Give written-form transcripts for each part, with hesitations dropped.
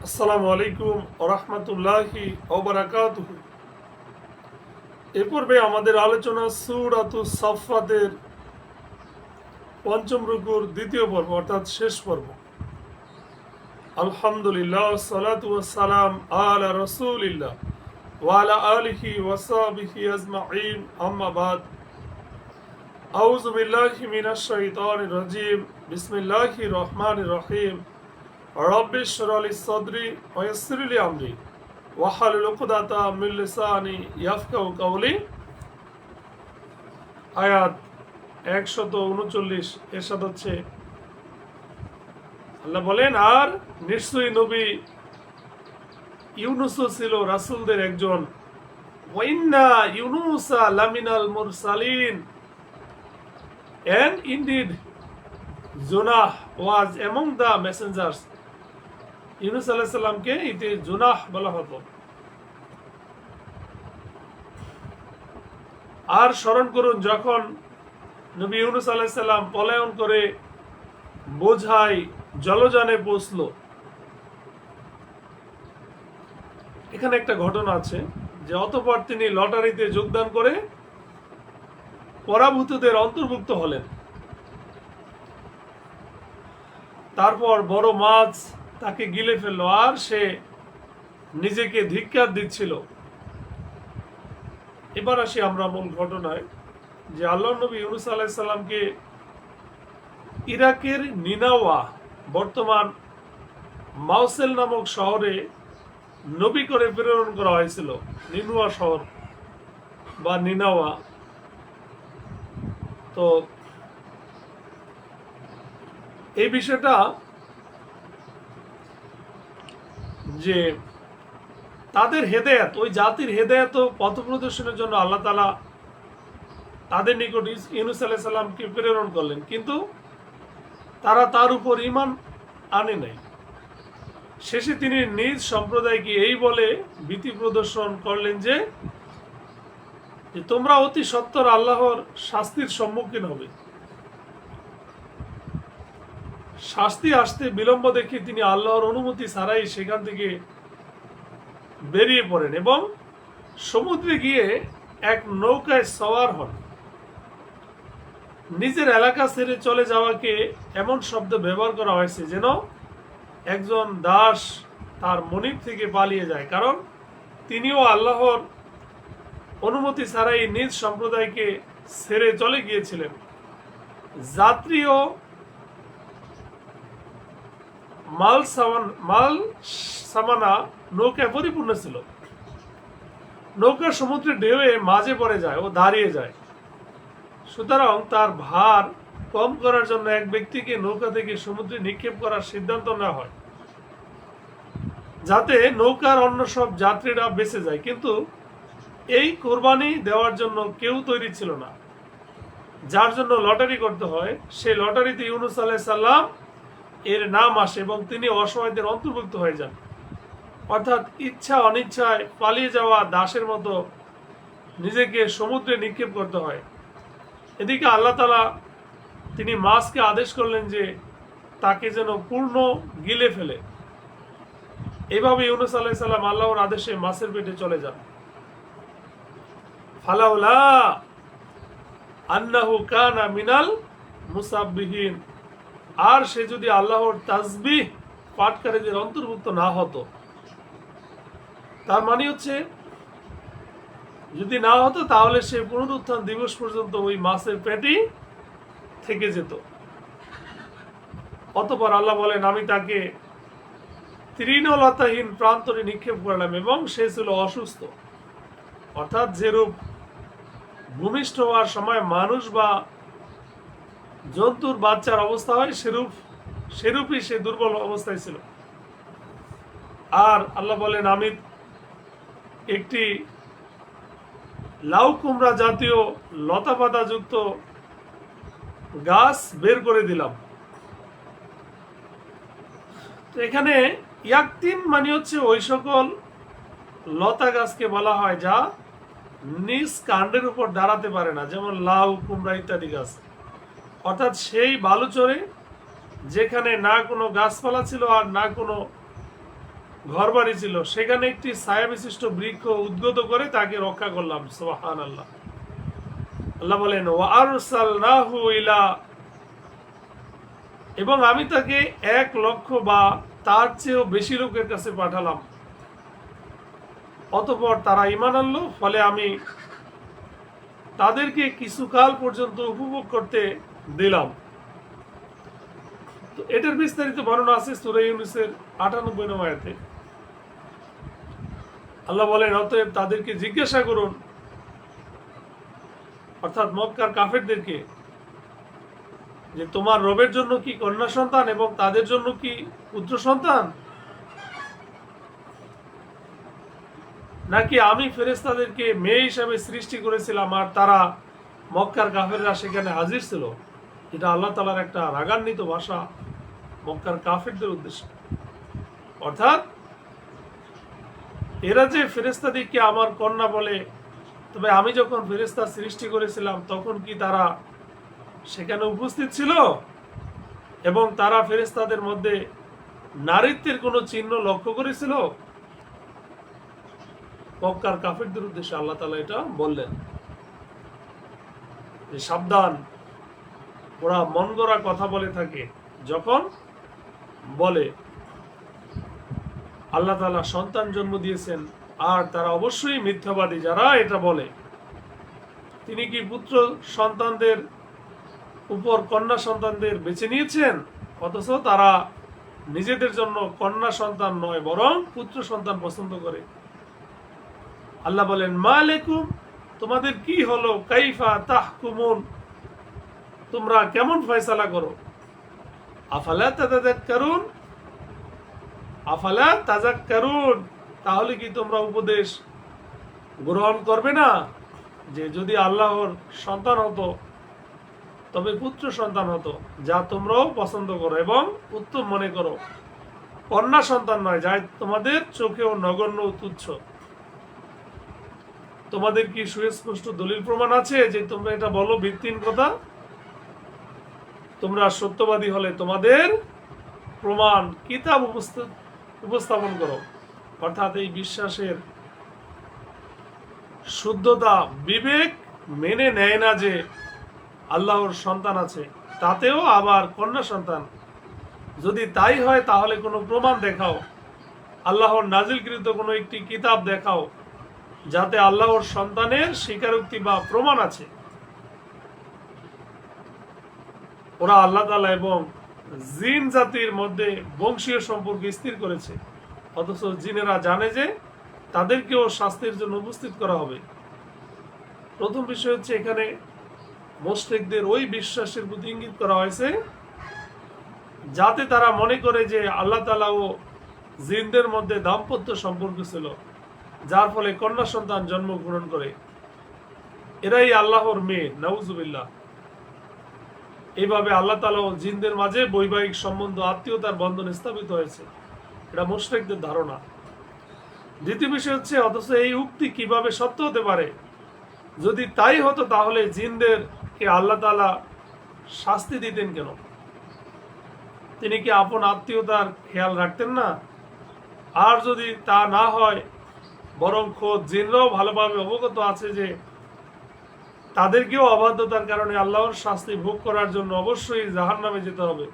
আসসালামু আলাইকুম ওরহমতুল্লাহি ওবারাকাতুহু। এ পর্বে আমাদের আলোচনা সূরাতুস সাফফাতের পঞ্চম রুকুর দ্বিতীয় পর্ব অর্থাৎ শেষ পর্ব। আলহামদুলিল্লাহ সালাতু ওয়াসসালাম আলা রাসূলিল্লাহ ওয়া আলা আলিহি ওয়া সাহবিহি আজমাইন, আম্মা বাদ। আউযু বিল্লাহি মিনাশ শাইতানির রাজীম। বিসমিল্লাহির রহমানির রহিম। রব্বি ইশরাহ লি সাদরি ওয়া ইয়াসসির লি আমরি ওয়াহলুল উকদাতা মিন লিসানি ইয়াফকাহু কাওলি। আয়াত 139 এরশাদ হচ্ছে, আল্লাহ বলেন, আর নিশ্চয়ই নবী ইউনুস ছিল রাসূলদের একজন। ওয়া ইন্না ইউনুসা লামিনাল মুরসালিন, and indeed Jonah was among the messengers. Yunus আলাইহিস সালামকে ইতি জুনাহ বলা হতো। আর স্মরণ করুন যখন নবী ইউনুস আলাইহিস সালাম পলায়ন করে বোঝাই জলযানে পৌঁছল। এখানে একটা ঘটনা আছে যে অতঃপর তিনি লটারিতে যোগদান করে পরাভূতদের অন্তর্ভুক্ত হলেন। তারপর বড় মাছ তাকে গিলে ফেললো আর সে নিজেকে ধিক্কার দিচ্ছিল। এবার আসি আমরা মূল ঘটনায়, যে আল্লাহ নবী ইউনুস আলাইহিস সালামকে ইরাকের নিনাওয়া, বর্তমান মাউসেল নামক শহরে নবী করে প্রেরণ করা হয়েছিল। নিনুয়া শহর বা নিনাওয়া। তো এই বিষয়টা যে তাদের হেদায়েত, ওই জাতির হেদায়েত ও পথ প্রদর্শনের জন্য আল্লাহ তাআলা তাদের নিকট ইউনুস আলাইহিস সালামকে প্রেরণ করলেন, কিন্তু তারা তার উপর ঈমান আনে নাই। শেষে তিনি নিজ সম্প্রদায়কে এই বলে ভীতি প্রদর্শন করলেন যে তোমরা অতি সত্বর আল্লাহর শাস্তির সম্মুখীন হবে। শাস্তি আসতে বিলম্ব দেখে তিনি আল্লাহর অনুমতি ছাড়াই সেখান থেকে বেরিয়ে পড়েন এবং সমুদ্রে গিয়ে এক নৌকায় সওয়ার হন। নিজের এলাকা ছেড়ে চলে যাওয়াকে এমন শব্দ ব্যবহার করা হয়েছে যেন একজন দাস তার মনিব থেকে পালিয়ে যায়, কারণ তিনিও আল্লাহর অনুমতি ছাড়াই নিজ সম্প্রদায়কে ছেড়ে চলে গিয়েছিলেন। যাত্রী ও মাল সামানা নৌকায় পরিপূর্ণ ছিল। নৌকা সমুদ্রে ঢেউয়ে মাঝে পড়ে যায় ও দাঁড়িয়ে যায়। সুতরাং তার ভার কম করার জন্য এক ব্যক্তিকে নৌকা থেকে সমুদ্রে নিক্ষেপ করার সিদ্ধান্ত নেওয়া হয়, যাতে নৌকার অন্য সব যাত্রীরা বেঁচে যায়। কিন্তু এই কোরবানি দেওয়ার জন্য কেউ তৈরি ছিল না, যার জন্য লটারি করতে হয়। সেই লটারিতে ইউনুস আলাইহিস সালাম এর নাম আসে এবং তিনি অসহায়দের অন্তর্ভুক্ত হয়ে যান। অর্থাৎ ইচ্ছা অনিচ্ছায় পালিয়ে যাওয়া দাসের মতো নিজেকে সমুদ্রে নিক্ষেপ করতে হয়। এদিকে আল্লাহ তাআলা তিনি মাছকে আদেশ করলেন যে তাকে যেন পূর্ণ গিলে ফেলে। এইভাবে ইউনুস আলাইহিস সালাম আল্লাহর আদেশে মাছের পেটে চলে যান। ফালাউলা আন্নাহু কানা মিনাল মুসাব্বিহিন, আর সে যদি আল্লাহর তাসবিহ পাঠকারীদের অন্তর্ভুক্ত না হতো। তার মানে হচ্ছে যদি না হতো তাহলে সে পুনরুত্থান দিবস পর্যন্ত ওই মাছের পেটেই থেকে যেত। অতঃপর আল্লাহ বলেন, আমি তাকে তৃণলতাহীন প্রান্তরে নিক্ষেপ করলাম এবং সে ছিল অসুস্থ। অর্থাৎ যেরূপ ভূমিষ্ঠ হওয়ার সময় মানুষ বা জন্তুর বাচ্চার অবস্থা হয় সেরূপই সে দুর্বল অবস্থায় ছিল। আর আল্লাহ বলেন, আমি একটি লাউ কুমড়া জাতীয় লতা পাতা যুক্ত গাছ বের করে দিলাম। তো এখানে ইয়াকতিন মানে হচ্ছে ওই সকল লতা গাছকে বলা হয় যা নিজ কাণ্ডের উপর দাঁড়াতে পারে না, যেমন লাউ, কুমড়া ইত্যাদি গাছ। অর্থাৎ সেই বালুচরে যেখানে না কোনো গাছপালা ছিল আর না কোনো ঘর বাড়ি ছিল, সেখানে একটি ছায়া বিশিষ্ট বৃক্ষ উদ্গত করে তাকে রক্ষা করলাম। সুবহানাল্লাহ। আল্লাহ বলেন ওয়া আরসালনাহু ইলা, এবং আমি তাকে 1,00,000 বা তার চেয়েও বেশি লোকের কাছে পাঠালাম। অতঃপর তারা ঈমান আনলো, ফলে আমি তাদেরকে কিছুকাল পর্যন্ত উপভোগ করতে দিলাম। তো এটার বিস্তারিত বর্ণনা আছে সূরা ইউনূসের 98 নং আয়াতে। আল্লাহ বলেন অতএব তাদেরকে জিজ্ঞাসা করুন, অর্থাৎ মক্কার কাফেরদেরকে, যে তোমার রবের জন্য কি কন্যা সন্তান এবং তাদের জন্য কি পুত্র সন্তান, নাকি আমি ফেরেশতাদেরকে মেয়ে হিসাবে সৃষ্টি করেছিলাম আর তারা মক্কার কাফেররা সেখানে হাজির ছিল। এটা আল্লাহ তাআলার একটা রাগান্বিত ভাষা মক্কার কাফেরদের উদ্দেশ্যে। অর্থাৎ এরা যে ফেরেশতাদেরকে আমার কন্যা বলে, তবে আমি যখন ফেরেশতা সৃষ্টি করেছিলাম তখন কি তারা সেখানে উপস্থিত ছিল এবং তারা ফেরেশতাদের মধ্যে নারীত্বের কোনো চিহ্ন লক্ষ্য করেছিল? মক্কার কাফেরদের উদ্দেশ্যে আল্লাহ তাআলা এটা বললেন যে সাবধান, ওরা মন গড়া কথা বলে থাকে যখন বলে আল্লাহ তাআলা সন্তান জন্ম দিয়েছেন, আর তারা অবশ্যই মিথ্যাবাদী যারা এটা বলে। তিনি কি পুত্র সন্তানদের উপর কন্যা সন্তানদের বেছে নিয়েছেন, অথচ তারা নিজেদের জন্য কন্যা সন্তান নয় বরং পুত্র সন্তান পছন্দ করে। আল্লাহ বলেন মালাকুম, তোমাদের কি হলো, কাইফা তাহকুমুন, তোমরা কেমন ফয়সালা করো। আফালা তাযাক্কারুন, আফালা তাযাক্কারুন, তাহলে কি তোমরা উপদেশ গ্রহণ করবে না? যে যদি আল্লাহর সন্তান হতো তবে পুত্র সন্তান হতো, যা তোমরাও পছন্দ করো এবং উত্তম মনে করো, কন্যা সন্তান নয় যা তোমাদের চোখেও নগণ্য তুচ্ছ। তোমাদের কি সুস্পষ্ট দলিল প্রমাণ আছে যে তোমরা এটা বলো ভিত্তিহীন কথা? তোমরা সত্যবাদী হলে তোমাদের প্রমাণ কিতাব উপস্থাপন করো। অর্থাৎ এই বিশ্বাসের শুদ্ধতা বিবেক মেনে নেয় না যে আল্লাহর সন্তান আছে, তাতেও আবার কন্যা সন্তান। যদি তাই হয় তাহলে কোনো প্রমাণ দেখাও, আল্লাহর নাজিলকৃত কোনো একটি কিতাব দেখাও যাতে আল্লাহর সন্তানের স্বীকারোক্তি বা প্রমাণ আছে। ওরা আল্লাহ তাআলা এবং জিন জাতির মধ্যে বংশীয় সম্পর্ক স্থির করেছে, অথচ জিনেরা জানে যে তাদেরকেও শাস্তির জন্য উপস্থিত করা হবে। প্রথম বিষয় হচ্ছে এখানে মুশরিকদের ওই বিশ্বাসের প্রতি ইঙ্গিত করা হয়েছে যাতে তারা মনে করে যে আল্লাহ তাআলা ও জিনদের মধ্যে দাম্পত্য সম্পর্ক ছিল, যার ফলে কন্যা সন্তান জন্মগ্রহণ করে। এরাই আল্লাহর মেয়ে, নাউজুবিল্লাহ। এইভাবে আল্লাহ তাআলা ও জিনদের মাঝে বৈবাহিক সম্বন্ধ, আত্মীয়তার বন্ধন স্থাপিত হয়েছে। এটা মুশরিকদের ধারণা। দ্বিতীয় বিষয় হচ্ছে অথচ এই উক্তি কিভাবে সত্য হতে পারে? যদি তাই হতো তাহলে জিনদেরকে আল্লাহ তাআলা শাস্তি দিতেন কেন? তিনি কি আপন আত্মীয়তার খেয়াল রাখতেন না? আর যদি তা না হয়, বরং খোদ জিনরাও ভালোভাবে অবগত আছে যে তাদেরকেও অবাধ্যতার কারণে আল্লাহর শাস্তি ভোগ করার জন্য অবশ্যই জাহান্নামে যেতে হবে,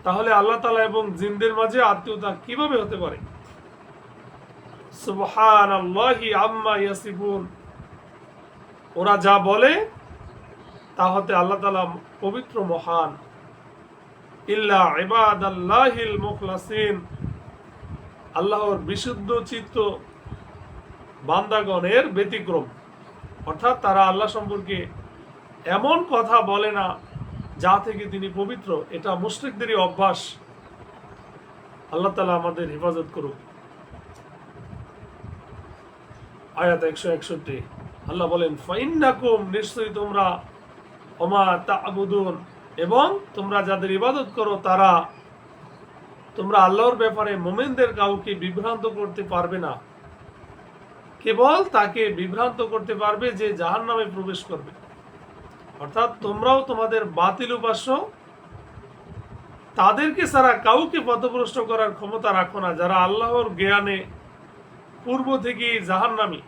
তাহলে আল্লাহ তাআলা এবং জিনদের মাঝে আত্মীয়তা কিভাবে হতে পারে? সুবহানাল্লাহি আম্মা ইয়াসিফুন, ওরা যা বলে তা হতে আল্লাহ তাআলা পবিত্র মহান। ইল্লা ইবাদাল্লাহিল মুখলাসিন, আল্লাহর বিশুদ্ধ চিত্ত বান্দাগণের ব্যতিক্রম। অর্থাৎ তারা আল্লাহ সম্পর্কে এমন কথা বলে না যা থেকে তিনি পবিত্র। এটা মুশরিকদেরই অভ্যাস। আল্লাহ তাআলা আমাদের হেফাজত করুক। আয়াত 161, আল্লাহ বলেন ফাইন্নাকুম, নিশ্চয়ই তোমরা, ওমা তা'বুদুন, এবং তোমরা যাদের ইবাদত করো তারা, তোমরা আল্লাহর ব্যাপারে মুমিনদের কাউকে বিভ্রান্ত করতে পারবে না, কেবল তাকে বিভ্রান্ত করতে পারবে যে জাহান্নামে প্রবেশ করবে। অর্থাৎ তোমরাও তোমাদের বাতিল উপাস্য তাদেরকে ছাড়া কাউকে পথভ্রষ্ট করার ক্ষমতা রাখো না, যারা আল্লাহর জ্ঞানে পূর্ব থেকেই জাহান্নামী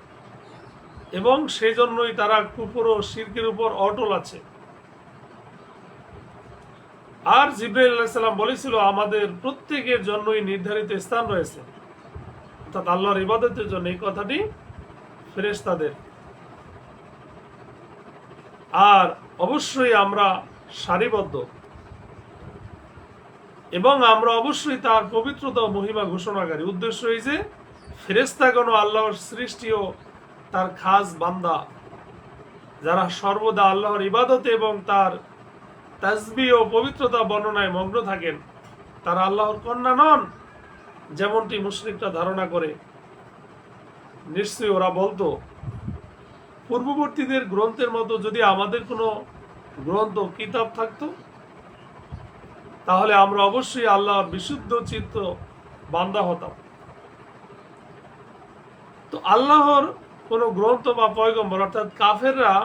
এবং সেজন্যই তারা কুফর ও শিরকের উপর অটল আছে। আর জিবরাইল আলাইহিস সালাম বলেছিল, আমাদের প্রত্যেকের জন্যই নির্ধারিত স্থান রয়েছে, অর্থাৎ আল্লাহর ইবাদতের জন্য। এই কথাটি ফেরেশতাদের। আর অবশ্যই আমরা সারিবদ্ধ এবং আমরা অবশ্যই তার পবিত্রতা ও মহিমা ঘোষণাকারী। উদ্দেশ্য এই যে ফেরেশতাগণ আল্লাহর সৃষ্টি ও তার খাস বান্দা, যারা সর্বদা আল্লাহর ইবাদতে এবং তার তাসবিহ ও পবিত্রতা বর্ণনায় মগ্ন থাকেন, তারা আল্লাহর কন্যা নন যেমনটি মুশরিকরা ধারণা করে। নিশ্চয়ই ওরা বলতো, পূর্ববর্তীদের গ্রন্থের মতো যদি আমাদের কোনো গ্রন্থ কিতাব থাকতো তাহলে আমরা অবশ্যই আল্লাহর বিশুদ্ধ চিত্ত বান্দা হতাম। তো আল্লাহর কোনো গ্রন্থ বা পয়গম্বর অর্থাৎ কাফেররা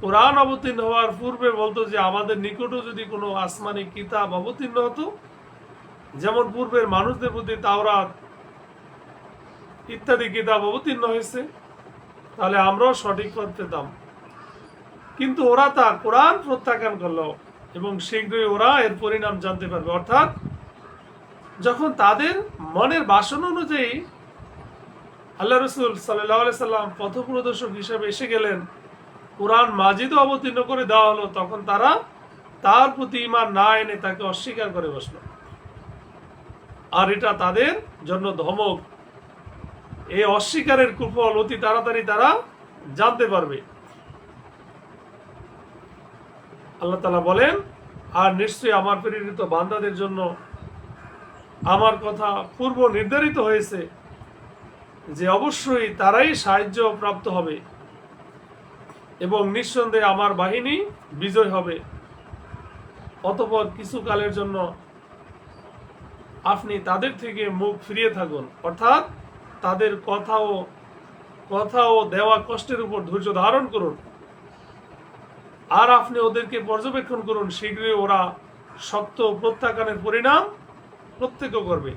কোরআন অবতীর্ণ হওয়ার পূর্বে বলতো যে আমাদের নিকটও যদি কোনো আসমানি কিতাব অবতীর্ণ হতো, যেমন পূর্বের মানুষদের প্রতি তাওরাত ইত্যাদি কিতাব অবতীর্ণ হয়েছে, তাহলে আমরাও সঠিক পথ পেতাম। কিন্তু ওরা তা কোরআন প্রত্যাখ্যান করলো এবং শীঘ্রই ওরা এর পরিণাম জানতে পারবে। অর্থাৎ যখন তাদের মনের বাসনা অনুযায়ী আল্লাহ রসুল সাল্লাল্লাহু আলাইহি সাল্লাম পথপ্রদর্শক হিসেবে এসে গেলেন, কোরআন মাজিদও অবতীর্ণ করে দেওয়া হলো, তখন তারা তার প্রতি ঈমান না এনে তাকে অস্বীকার করে বসলো। আর এটা তাদের জন্য ধমক। এই অস্বীকারের কুফল অতি তাড়াতাড়ি তারা জানতে পারবে। আল্লাহ তাআলা বলেন, আর নিশ্চয়ই আমার প্রেরিত বান্দাদের জন্য আমার কথা পূর্ব নির্ধারিত হয়েছে যে অবশ্যই তারাই সাহায্য প্রাপ্ত হবে এবং নিঃসন্দেহে আমার বাহিনী বিজয় হবে। অতঃপর কিছু কালের জন্য আপনি তাদের থেকে মুখ ফিরিয়ে থাকুন, অর্থাৎ তাদের কথা ও দেওয়া কষ্টের উপর ধৈর্য ধারণ করুন। আর আপনি ওদেরকে পর্যবেক্ষণ করুন, শীঘ্রই ওরা সত্য প্রত্যাখ্যানের পরিণাম প্রত্যক্ষ করবে।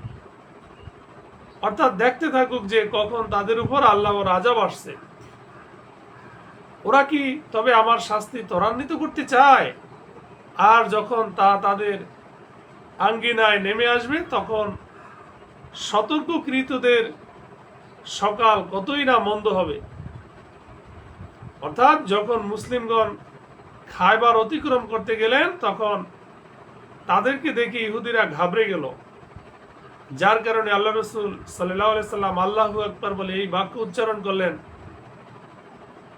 অর্থাৎ দেখতে থাকুক যে কখন তাদের উপর আল্লাহর আযাব আসছে। ওরা কি তবে আমার শাস্তি ত্বরান্বিত করতে চায়? আর যখন তা তাদের আঙ্গিনায় নেমে আসবে তখন সতর্ককৃতদের সকাল কতই না মন্দ হবে। অর্থাৎ যখন মুসলিমগণ খায়বার অতিক্রম করতে গেলেন তখন তাদেরকে দেখে ইহুদিরা ঘাবড়ে গেল, যার কারণে আল্লাহ রসুল সাল্লাল্লাহু আলাইহি সাল্লাম আল্লাহু আকবার বলে এই বাক্য উচ্চারণ করলেন,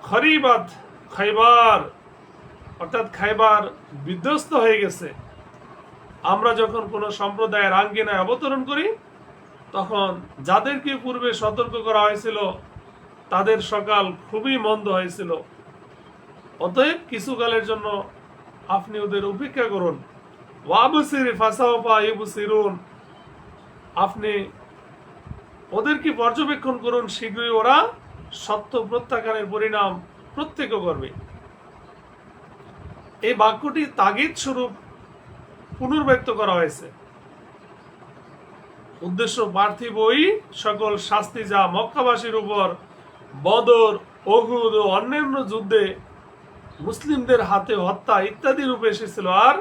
খরিবাত খাইবার, অর্থাৎ খাইবার বিধ্বস্ত হয়ে গেছে। আমরা যখন কোন সম্প্রদায়ের আঙ্গিনায় অবতরণ করি তখন যাদেরকে পূর্বে সতর্ক করা হয়েছিল তাদের সকাল খুবই মন্দ হয়েছিল। অতএব কিছুকালের জন্য আপনি ওদের উপেক্ষা করুন। ওয়াবসির ফাসাওফা ইউবসিরুন, আপনি ওদেরকে পর্যবেক্ষণ করুন, শীঘ্রই ওরা সত্য প্রত্যাখ্যানের পরিণাম প্রত্যক্ষ করবে। এই বাক্যটি তাগিদ স্বরূপ পুনর্ব্যক্ত করা হয়েছে। উদ্দেশ্য পার্থিব ওই সকল শাস্তি যা মক্কাবাসীর উপর বদর, উহুদ ও অন্যান্য যুদ্ধে মুসলিমদের হাতে হত্যা ইত্যাদি রূপে এসেছিল। আর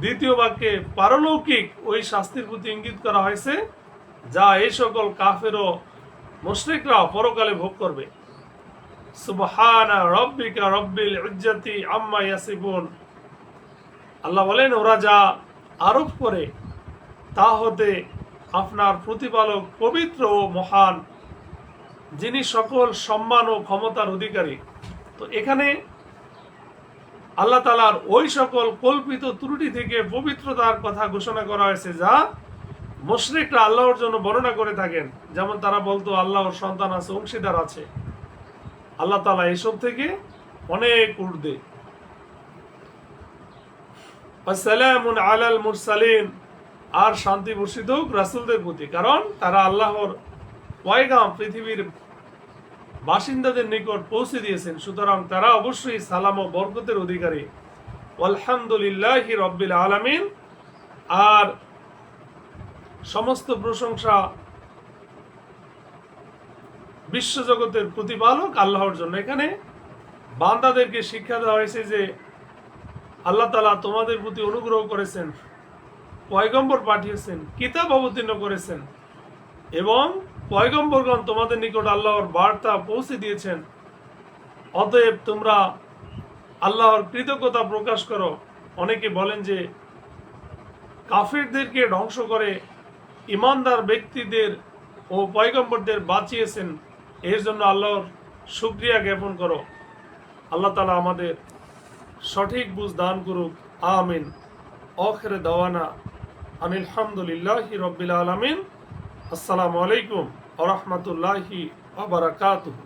দ্বিতীয় বাক্যে পারলৌকিক ওই শাস্তির প্রতি ইঙ্গিত করা হয়েছে যা এই সকল কাফের ও মুশরিকরা পরকালে ভোগ করবে। সুবহানা রাব্বিকা রাব্বিল ইজ্জাতি আম্মা ইয়াসিফুন, আল্লাহ বলেন ওরা যা আরোপ করে তা হতে আপনার প্রতিপালক পবিত্র ও মহান, যিনি সকল সম্মান ও ক্ষমতার অধিকারী। তো এখানে আল্লাহ তাআলার ওই সকল কল্পিত ত্রুটি থেকে পবিত্রতার কথা ঘোষণা করা হয়েছে যা মুশরিকরা আল্লাহর জন্য বর্ণনা করে থাকেন। যেমন তারা বলতো আল্লাহর সন্তান আছে, অংশীদার আছে। আল্লাহ তাআলা এসব থেকে অনেক ঊর্ধ্বে। আসসালামুন আলাল মুরসালিন, আর শান্তি বর্ষিত হোক রাসূলদের প্রতি, কারণ তারা আল্লাহর পয়গাম পৃথিবীর বাসিন্দাদের নিকট পৌঁছে দিয়েছেন, সুতরাং তারা অবশ্যই সালাম ও বরকতের অধিকারী। আলহামদুলিল্লাহি রাব্বিল আলামিন, আর সমস্ত প্রশংসা বিশ্বজগতের প্রতিপালক আল্লাহর জন্য। এখানে বান্দাদেরকে শিক্ষা দেওয়া হয়েছে যে আল্লাহ তাআলা তোমাদের প্রতি অনুগ্রহ করেছেন, পয়গম্বর পাঠিয়েছেন, কিতাব অবতীর্ণ করেছেন এবং পয়গম্বরগণ তোমাদের নিকট আল্লাহর বার্তা পৌঁছে দিয়েছেন। অতএব তোমরা আল্লাহর কৃতজ্ঞতা প্রকাশ করো। অনেকে বলেন যে কাফিরদেরকে ধ্বংস করে ইমানদার ব্যক্তিদের ও পয়গম্বরদের বাঁচিয়েছেন, এর জন্য আল্লাহর শুকরিয়া জ্ঞাপন করো। আল্লাহ তাআলা আমাদের সঠিক বুঝ দান করুক, আমিন। আখিরে দাওয়ানা আনিল হামদুলিল্লাহি রাব্বিল আলামিন। আসসালামু আলাইকুম ওয়া রাহমাতুল্লাহি ওয়া বারাকাতুহু।